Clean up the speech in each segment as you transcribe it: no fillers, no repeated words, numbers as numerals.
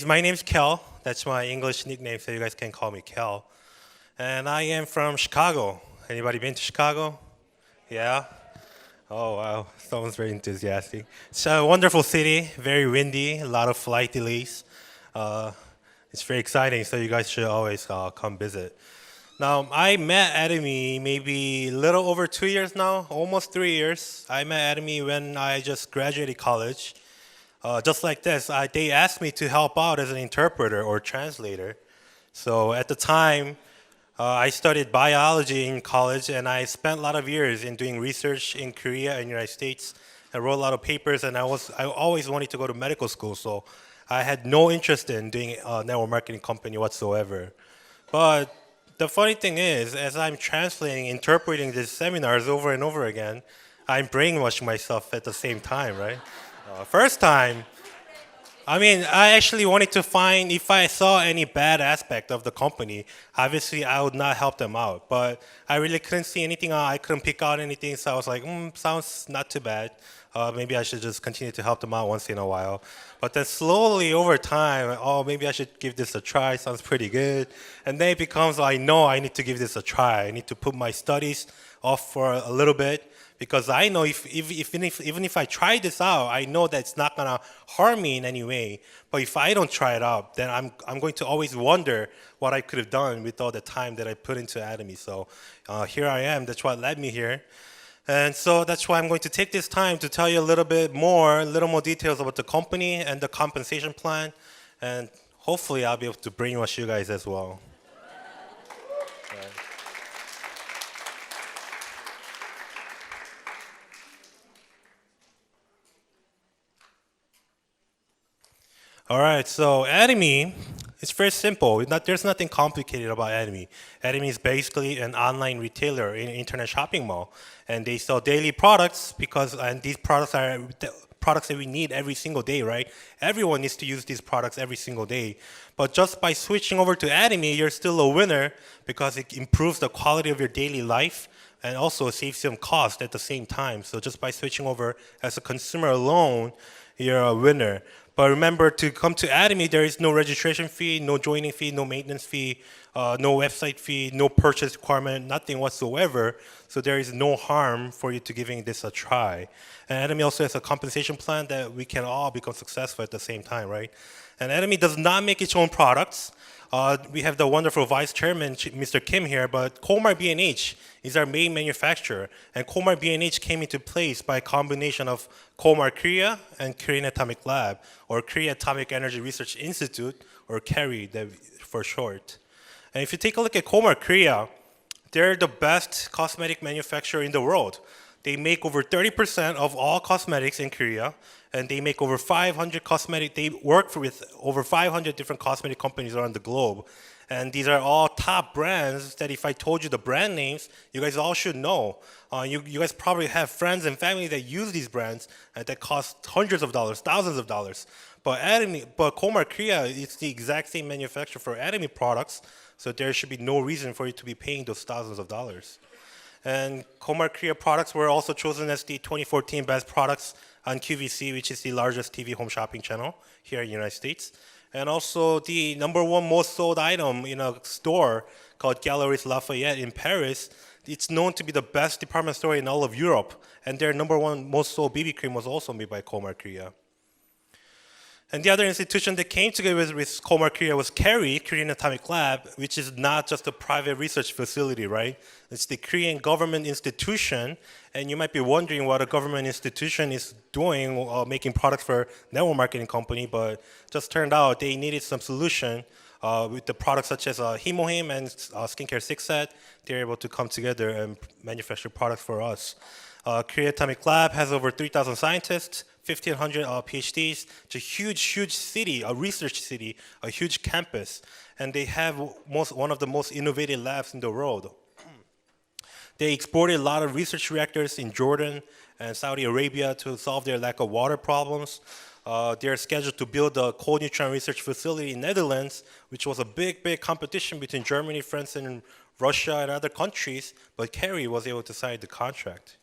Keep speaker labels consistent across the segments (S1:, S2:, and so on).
S1: My name's Kel. That's my English nickname, so you guys can call me Kel. And I am from Chicago. Anybody been to Chicago? Yeah? Oh, wow. Someone's very enthusiastic. It's a wonderful city, very windy, a lot of flight delays. Uh, it's very exciting, so you guys should always come visit. Now, I met Atomy maybe a little over 2 years now, almost 3 years. I met Atomy when I just graduated college. Just like this, they asked me to help out as an interpreter or translator. So at the time, I studied biology in college, and I spent a lot of years in doing research in Korea and United States. I wrote a lot of papers, and I always wanted to go to medical school, so I had no interest in doing a network marketing company whatsoever. But the funny thing is, as I'm translating, interpreting these seminars over and over again, I'm brainwashing myself at the same time, right? First time, I actually wanted to find if I saw any bad aspect of the company. Obviously, I would not help them out, but I really couldn't see anything. I couldn't pick out anything, so I was like, sounds not too bad. Maybe I should just continue to help them out once in a while. But then slowly over time, oh, maybe I should give this a try. Sounds pretty good. And then it becomes, I know I need to give this a try. I need to put my studies off for a little bit because I know even if I try this out, I know that it's not gonna harm me in any way. But if I don't try it out, then I'm going to always wonder what I could have done with all the time that I put into Atomy. So here I am. That's what led me here. And so that's why I'm going to take this time to tell you a little more details about the company and the compensation plan. And hopefully I'll be able to brainwash you guys as well. All right, so Atomy, it's very simple. There's nothing complicated about Atomy. Atomy is basically an online retailer in internet shopping mall, and they sell daily products and these products are the products that we need every single day, right? Everyone needs to use these products every single day. But just by switching over to Atomy, you're still a winner because it improves the quality of your daily life and also saves some cost at the same time. So just by switching over as a consumer alone, you're a winner. But remember, to come to Atomy, there is no registration fee, no joining fee, no maintenance fee, no website fee, no purchase requirement, nothing whatsoever. So there is no harm for you to giving this a try. And Atomy also has a compensation plan that we can all become successful at the same time, right? And Atomy does not make its own products. We have the wonderful vice chairman, Mr. Kim here, but Colmar B&H is our main manufacturer. And Colmar B&H came into place by a combination of Colmar Korea and Korean Atomic Lab, or Korea Atomic Energy Research Institute, or KERI for short. And if you take a look at Colmar Korea, they're the best cosmetic manufacturer in the world. They make over 30% of all cosmetics in Korea, and they make over 500 they work with over 500 different cosmetic companies around the globe. And these are all top brands that if I told you the brand names, you guys all should know. You guys probably have friends and family that use these brands that cost hundreds of dollars, thousands of dollars. But Colmar Korea, it's the exact same manufacturer for Atomy products, so there should be no reason for you to be paying those thousands of dollars. And Colmar Korea products were also chosen as the 2014 best products on QVC, which is the largest TV home shopping channel here in the United States. And also the #1 most sold item in a store called Galeries Lafayette in Paris. It's known to be the best department store in all of Europe. And their #1 most sold BB cream was also made by Colmar Korea. And the other institution that came together with Colmar Korea was KERI, Korean Atomic Lab, which is not just a private research facility, right? It's the Korean government institution, and you might be wondering what a government institution is doing, making products for network marketing company, but just turned out they needed some solution with the products such as Himohim and Skincare 6-Set. They're able to come together and manufacture products for us. Korea Atomic Lab has over 3,000 scientists, 1,500 PhDs. It's a huge city, a research city, a huge campus, and they have one of the most innovative labs in the world. They exported a lot of research reactors in Jordan and Saudi Arabia to solve their lack of water problems. They're scheduled to build a cold neutron research facility in Netherlands, which was a big competition between Germany, France, and Russia and other countries, but KERI was able to sign the contract.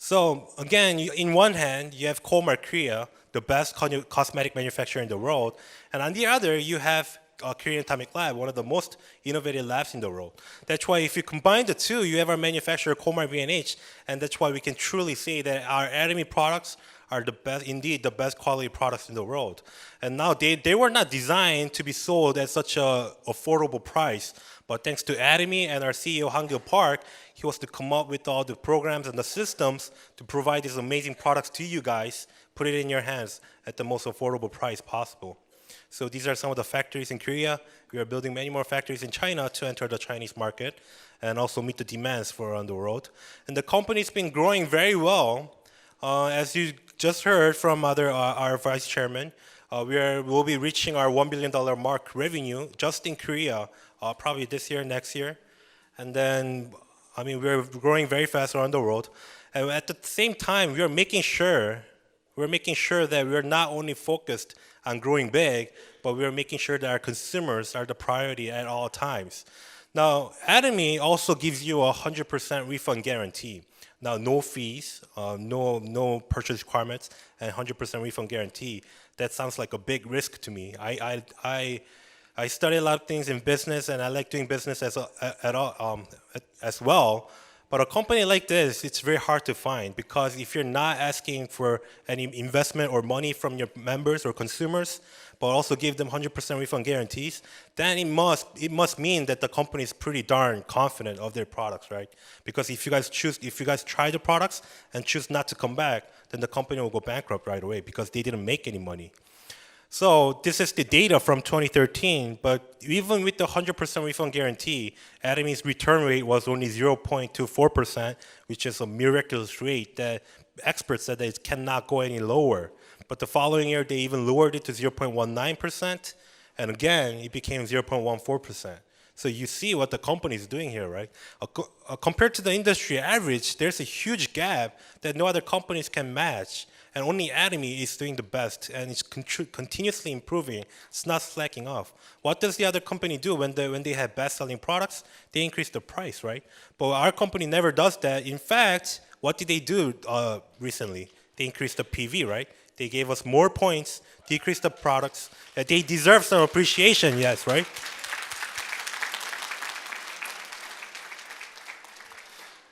S1: So again, in one hand, you have Colmar Korea, the best cosmetic manufacturer in the world. And on the other, you have Korean Atomic Lab, one of the most innovative labs in the world. That's why if you combine the two, you have our manufacturer, Komar B&H, and that's why we can truly say that our Atomy products are the best, indeed the best quality products in the world. And now they were not designed to be sold at such a affordable price, but thanks to Atomy and our CEO, Hangil Park, he was to come up with all the programs and the systems to provide these amazing products to you guys, put it in your hands at the most affordable price possible. So these are some of the factories in Korea. We are building many more factories in China to enter the Chinese market and also meet the demands for around the world. And the company's been growing very well. As you just heard from our vice chairman, we'll be reaching our $1 billion mark revenue just in Korea, probably this year, next year. And then, I mean, we're growing very fast around the world. And at the same time, we're making sure that we're not only focused on growing big, but we're making sure that our consumers are the priority at all times. Now, Atomy also gives you a 100% refund guarantee. Now, no fees, no purchase requirements, and 100% refund guarantee. That sounds like a big risk to me. I study a lot of things in business, and I like doing business as well. But a company like this, it's very hard to find because if you're not asking for any investment or money from your members or consumers, but also give them 100% refund guarantees, then it must mean that the company is pretty darn confident of their products, right? Because if you guys try the products and choose not to come back, then the company will go bankrupt right away because they didn't make any money. So this is the data from 2013, but even with the 100% refund guarantee, Atomy's return rate was only 0.24%, which is a miraculous rate that experts said that it cannot go any lower. But the following year, they even lowered it to 0.19%, and again, it became 0.14%. So you see what the company is doing here, right? Compared to the industry average, there's a huge gap that no other companies can match. And only Atomy is doing the best, and it's continuously improving. It's not slacking off. What does the other company do when they have best-selling products? They increase the price, right? But our company never does that. In fact, what did they do recently? They increased the PV, right? They gave us more points, decreased the products. They deserve some appreciation, yes, right?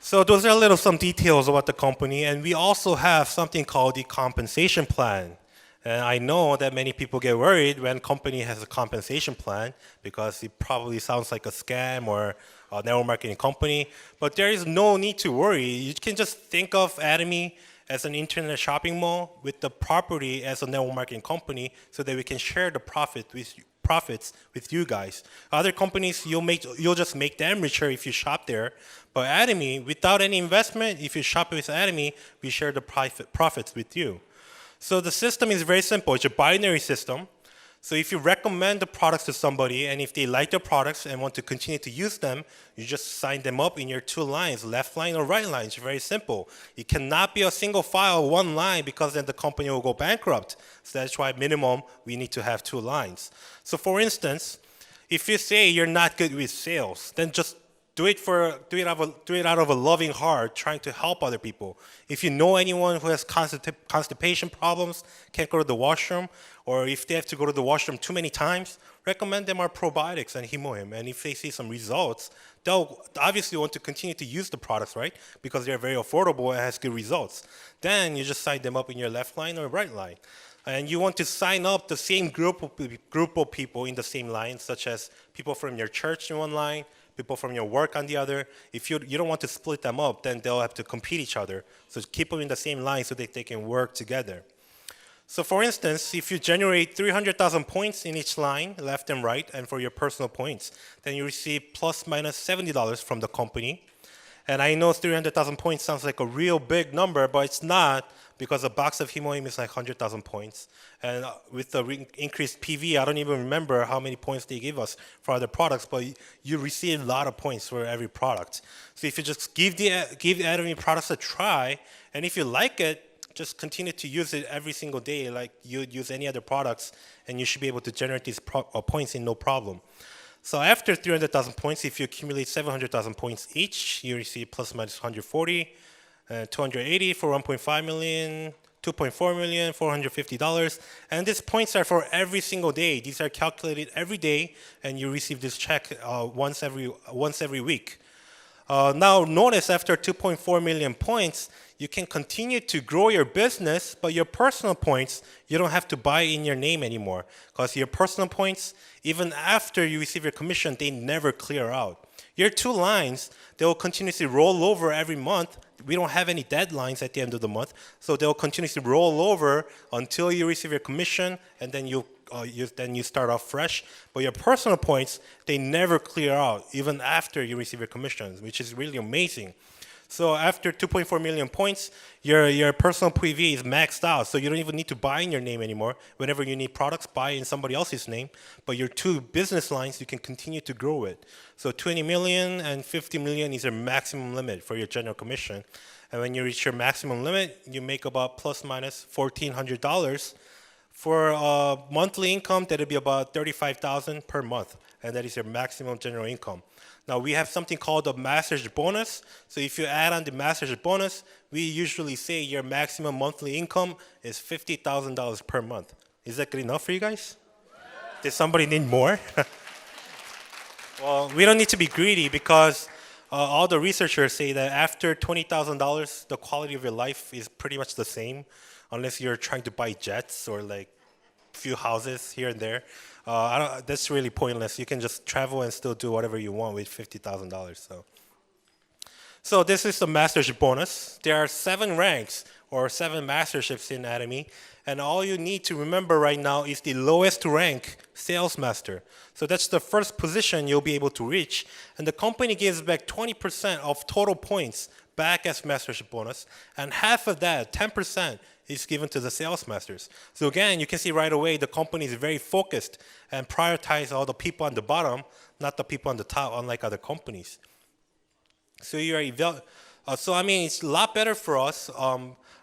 S1: So those are some details about the company, and we also have something called the compensation plan. And I know that many people get worried when company has a compensation plan because it probably sounds like a scam or a network marketing company, but there is no need to worry. You can just think of Atomy as an internet shopping mall with the property as a network marketing company so that we can share the profits with you guys. Other companies, you'll just make them richer if you shop there. But Atomy, without any investment, if you shop with Atomy, we share the profits with you. So the system is very simple. It's a binary system. So if you recommend the products to somebody, and if they like the products and want to continue to use them, you just sign them up in your two lines, left line or right line. It's very simple. It cannot be a single file, one line, because then the company will go bankrupt. So that's why minimum, we need to have two lines. So for instance, if you say you're not good with sales, then just do it out of a loving heart, trying to help other people. If you know anyone who has constipation problems, can't go to the washroom, or if they have to go to the washroom too many times, recommend them our probiotics and Himoim. And if they see some results, they'll obviously want to continue to use the products, right? Because they're very affordable and has good results. Then you just sign them up in your left line or right line. And you want to sign up the same group of people in the same line, such as people from your church in one line, people from your work on the other. If you don't want to split them up, then they'll have to compete each other. So keep them in the same line so that they can work together. So for instance, if you generate 300,000 points in each line, left and right, and for your personal points, then you receive plus minus $70 from the company. And I know 300,000 points sounds like a real big number, but it's not, because a box of Himoim is like 100,000 points. And with the increased PV, I don't even remember how many points they give us for other products, but you receive a lot of points for every product. So if you just give Atomy products a try, and if you like it, just continue to use it every single day like you'd use any other products, and you should be able to generate these points in no problem. So after 300,000 points, if you accumulate 700,000 points each, you receive plus minus 140, 280 for 1.5 million, 2.4 million, $450. And these points are for every single day. These are calculated every day, and you receive this check once every week. Now notice after 2.4 million points, you can continue to grow your business, but your personal points, you don't have to buy in your name anymore. Because your personal points, even after you receive your commission, they never clear out. Your 2 lines, they will continuously roll over every month. We don't have any deadlines at the end of the month, so they'll continuously roll over until you receive your commission, and then you start off fresh. But your personal points, they never clear out, even after you receive your commissions, which is really amazing. So after 2.4 million points, your personal PV is maxed out, so you don't even need to buy in your name anymore. Whenever you need products, buy in somebody else's name. But your 2 business lines, you can continue to grow it. So 20 million and 50 million is your maximum limit for your general commission. And when you reach your maximum limit, you make about plus minus $1,400. For monthly income, that would be about $35,000 per month, and that is your maximum general income. Now we have something called a master's bonus. So if you add on the master's bonus, we usually say your maximum monthly income is $50,000 per month. Is that good enough for you guys? Did somebody need more? Well, we don't need to be greedy because all the researchers say that after $20,000, the quality of your life is pretty much the same, unless you're trying to buy jets or like few houses here and there. That's really pointless. You can just travel and still do whatever you want with $50,000. So this is the master's bonus. There are 7 ranks or 7 masterships in Atomy, and all you need to remember right now is the lowest rank, sales master. So that's the first position you'll be able to reach, and the company gives back 20% of total points back as mastership bonus, and half of that, 10%, is given to the sales masters. So again, you can see right away the company is very focused and prioritize all the people on the bottom, not the people on the top, unlike other companies. So so I mean, it's a lot better for us.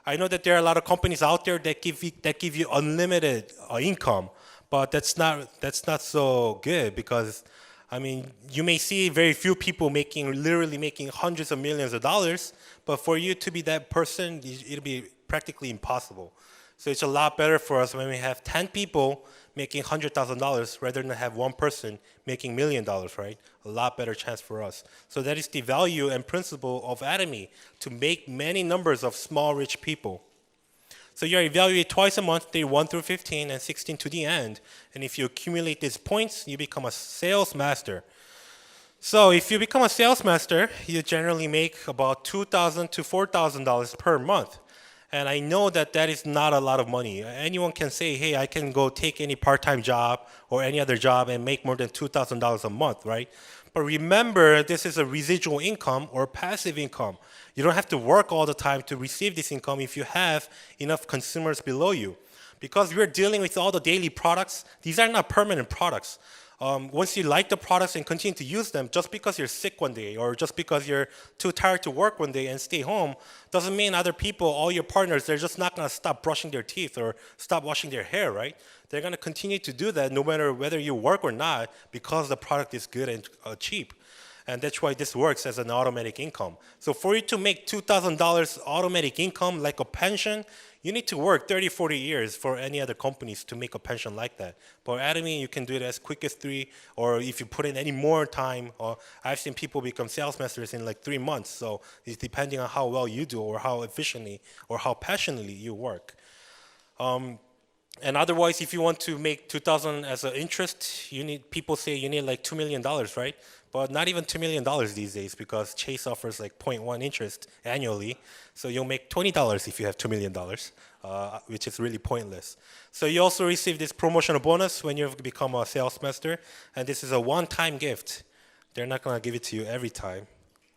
S1: I know that there are a lot of companies out there that give you unlimited income, but that's not so good because I mean, you may see very few people literally making hundreds of millions of dollars, but for you to be that person, it'll be practically impossible. So it's a lot better for us when we have 10 people making $100,000 rather than have 1 person making $1 million, right? A lot better chance for us. So that is the value and principle of Atomy, to make many numbers of small rich people. So you're evaluated twice a month, day 1 through 15 and 16 to the end. And if you accumulate these points, you become a sales master. So if you become a sales master, you generally make about $2,000 to $4,000 per month. And I know that that is not a lot of money. Anyone can say, hey, I can go take any part-time job or any other job and make more than $2,000 a month, right? But remember, this is a residual income or passive income. You don't have to work all the time to receive this income if you have enough consumers below you. Because we're dealing with all the daily products, these are not permanent products. Once you like the products and continue to use them, just because you're sick one day or just because you're too tired to work one day and stay home, doesn't mean other people, all your partners, they're just not going to stop brushing their teeth or stop washing their hair, right? They're going to continue to do that no matter whether you work or not, because the product is good and cheap. And that's why this works as an automatic income. So for you to make $2,000 automatic income like a pension, you need to work 30, 40 years for any other companies to make a pension like that. But Atomy, you can do it as quick as 3, or if you put in any more time, I've seen people become sales masters in like 3 months. So it's depending on how well you do or how efficiently or how passionately you work. And otherwise, if you want to make 2,000 as an interest, people say you need like $2 million, right? But not even $2 million these days, because Chase offers like 0.1 interest annually. So you'll make $20 if you have $2 million, which is really pointless. So you also receive this promotional bonus when you become a sales master. And this is a one-time gift. They're not going to give it to you every time,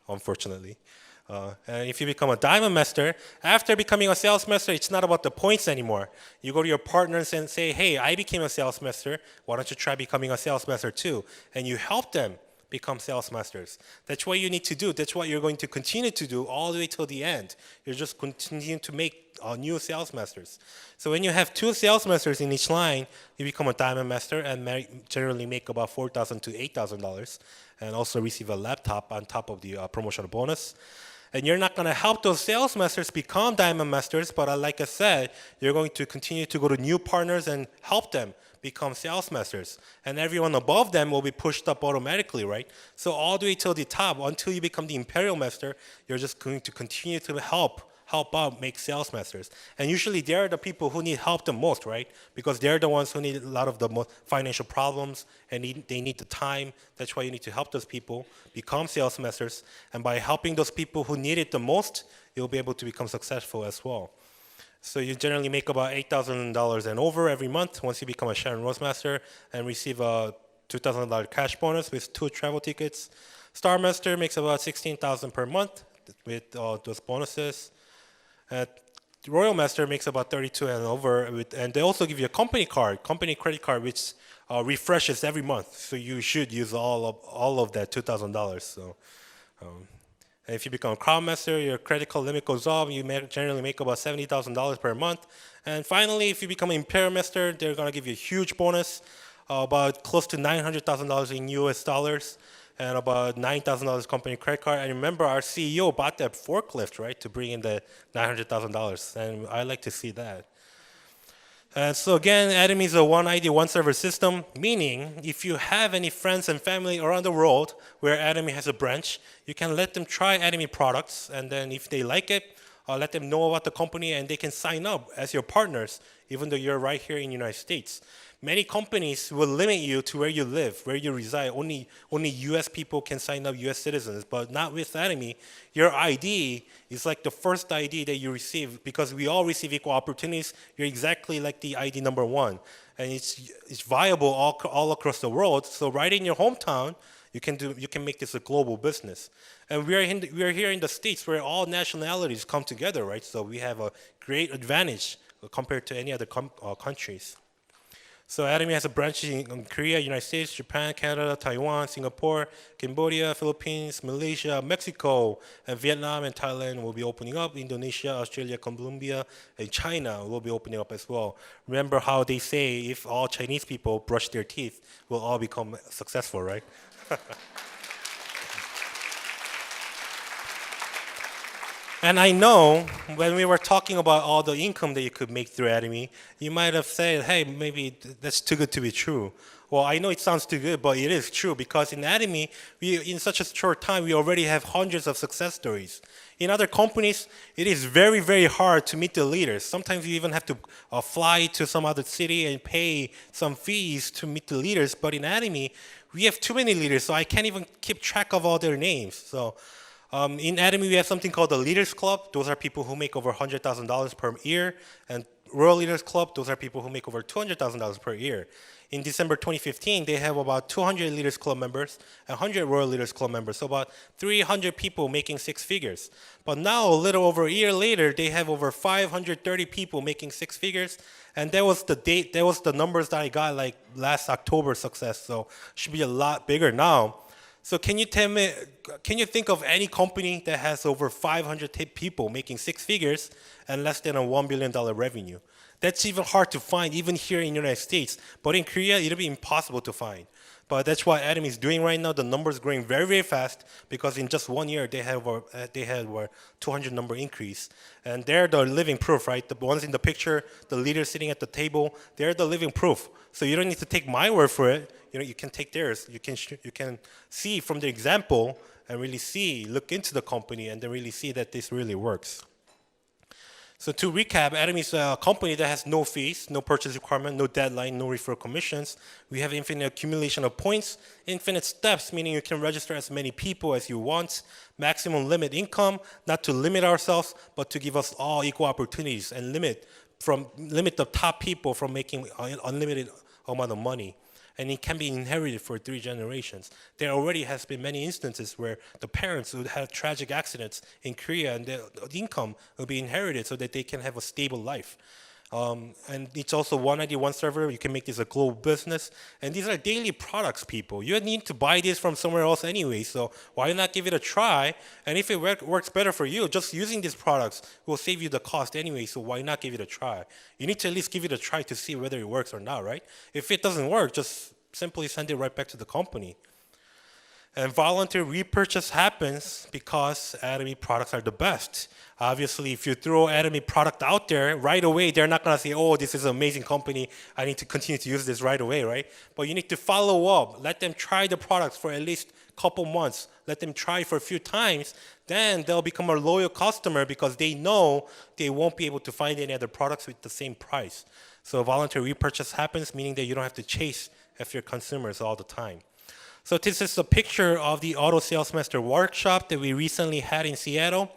S1: unfortunately. And if you become a diamond master, after becoming a sales master, it's not about the points anymore. You go to your partners and say, hey, I became a sales master. Why don't you try becoming a sales master too? And you help them become sales masters. That's what you need to do. That's what you're going to continue to do all the way till the end. You're just continuing to make new sales masters. So when you have 2 sales masters in each line, you become a diamond master and generally make about $4,000 to $8,000, and also receive a laptop on top of the promotional bonus. And you're not going to help those sales masters become diamond masters, but like I said, you're going to continue to go to new partners and help them become sales masters. And everyone above them will be pushed up automatically, right? So all the way till the top, until you become the imperial master, you're just going to continue to help out make sales masters. And usually they're the people who need help the most, right? Because they're the ones who need a lot of the financial problems and they need the time. That's why you need to help those people become sales masters. And by helping those people who need it the most, you'll be able to become successful as well. So you generally make about $8,000 and over every month once you become a Sharon Rose Master and receive a $2,000 cash bonus with 2 travel tickets. Star Master makes about $16,000 per month with those bonuses. Royal Master makes about 32 and over, and they also give you a company credit card, which refreshes every month. So you should use all of that $2,000. So, and if you become a Crown Master, your credit card limit goes up. You generally make about $70,000 per month. And finally, if you become an Imperial Master, they're gonna give you a huge bonus, about close to $900,000 in US dollars. And about $9,000 company credit card. And remember, our CEO bought that forklift, right, to bring in the $900,000. And I like to see that. And so again, Atomy is a one ID, one server system, meaning if you have any friends and family around the world where Atomy has a branch, you can let them try Atomy products. And then if they like it, let them know about the company and they can sign up as your partners, even though you're right here in the United States. Many companies will limit you to where you live, where you reside. Only US people can sign up, US citizens, but not with Atomy. Your ID is like the first ID that you receive because we all receive equal opportunities. You're exactly like the ID number 1. And it's viable all across the world. So right in your hometown, you can make this a global business. And we are here in the States where all nationalities come together, right? So we have a great advantage compared to any other countries. So Atomy has a branch in Korea, United States, Japan, Canada, Taiwan, Singapore, Cambodia, Philippines, Malaysia, Mexico, and Vietnam and Thailand will be opening up. Indonesia, Australia, Colombia, and China will be opening up as well. Remember how they say if all Chinese people brush their teeth, we'll all become successful, right? And I know when we were talking about all the income that you could make through Atomy, you might have said, hey, maybe that's too good to be true. Well, I know it sounds too good, but it is true because in Atomy, in such a short time, we already have hundreds of success stories. In other companies, it is very, very hard to meet the leaders. Sometimes you even have to fly to some other city and pay some fees to meet the leaders. But in Atomy, we have too many leaders, so I can't even keep track of all their names. So in Atomy, we have something called the Leaders Club. Those are people who make over $100,000 per year. And Royal Leaders Club, those are people who make over $200,000 per year. In December 2015, they have about 200 Leaders Club members and 100 Royal Leaders Club members, so about 300 people making 6 figures. But now, a little over a year later, they have over 530 people making 6 figures, and that was the numbers that I got like last October success, so should be a lot bigger now. So can you think of any company that has over 500 people making 6 figures and less than a $1 billion revenue? That's even hard to find, even here in the United States. But in Korea, it'll be impossible to find. But that's what Atomy is doing right now. The numbers growing very, very fast because in just 1 year, they had a 200 number increase. And they're the living proof, right? The ones in the picture, the leaders sitting at the table, they're the living proof. So you don't need to take my word for it. You can take theirs. You can see from the example and really look into the company and then really see that this really works. So to recap, Atomy is a company that has no fees, no purchase requirement, no deadline, no referral commissions. We have infinite accumulation of points, infinite steps, meaning you can register as many people as you want, maximum limit income, not to limit ourselves, but to give us all equal opportunities and limit the top people from making unlimited amount of money. And it can be inherited for 3 generations. There already has been many instances where the parents would have tragic accidents in Korea and the income will be inherited so that they can have a stable life. And it's also one ID, one server. You can make this a global business. And these are daily products, people. You need to buy this from somewhere else anyway, so why not give it a try? And if it works better for you, just using these products will save you the cost anyway, so why not give it a try? You need to at least give it a try to see whether it works or not, right? If it doesn't work, just simply send it right back to the company. And voluntary repurchase happens because Atomy products are the best. Obviously, if you throw Atomy product out there right away, they're not gonna say, "Oh, this is an amazing company. I need to continue to use this right away," right? But you need to follow up. Let them try the products for at least a couple months. Let them try for a few times. Then they'll become a loyal customer because they know they won't be able to find any other products with the same price. So voluntary repurchase happens, meaning that you don't have to chase after your consumers all the time. So this is a picture of the Auto Sales Master workshop that we recently had in Seattle.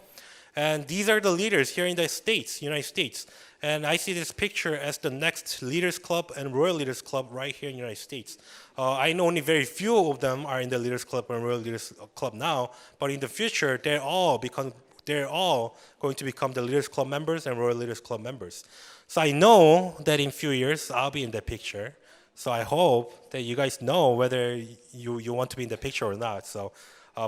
S1: And these are the leaders here in the States, United States. And I see this picture as the next Leaders Club and Royal Leaders Club right here in the United States. I know only very few of them are in the Leaders Club and Royal Leaders Club now, but in the future, they're all going to become the Leaders Club members and Royal Leaders Club members. So I know that in a few years, I'll be in that picture. So I hope that you guys know whether you want to be in the picture or not. So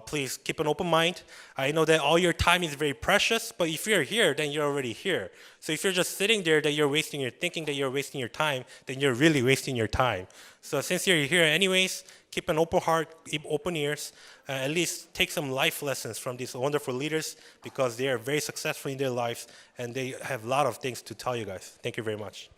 S1: please keep an open mind. I know that all your time is very precious, but if you're here, then you're already here. So if you're just sitting there that you're thinking that you're wasting your time, then you're really wasting your time. So since you're here anyways, keep an open heart, keep open ears, at least take some life lessons from these wonderful leaders because they are very successful in their lives and they have a lot of things to tell you guys. Thank you very much.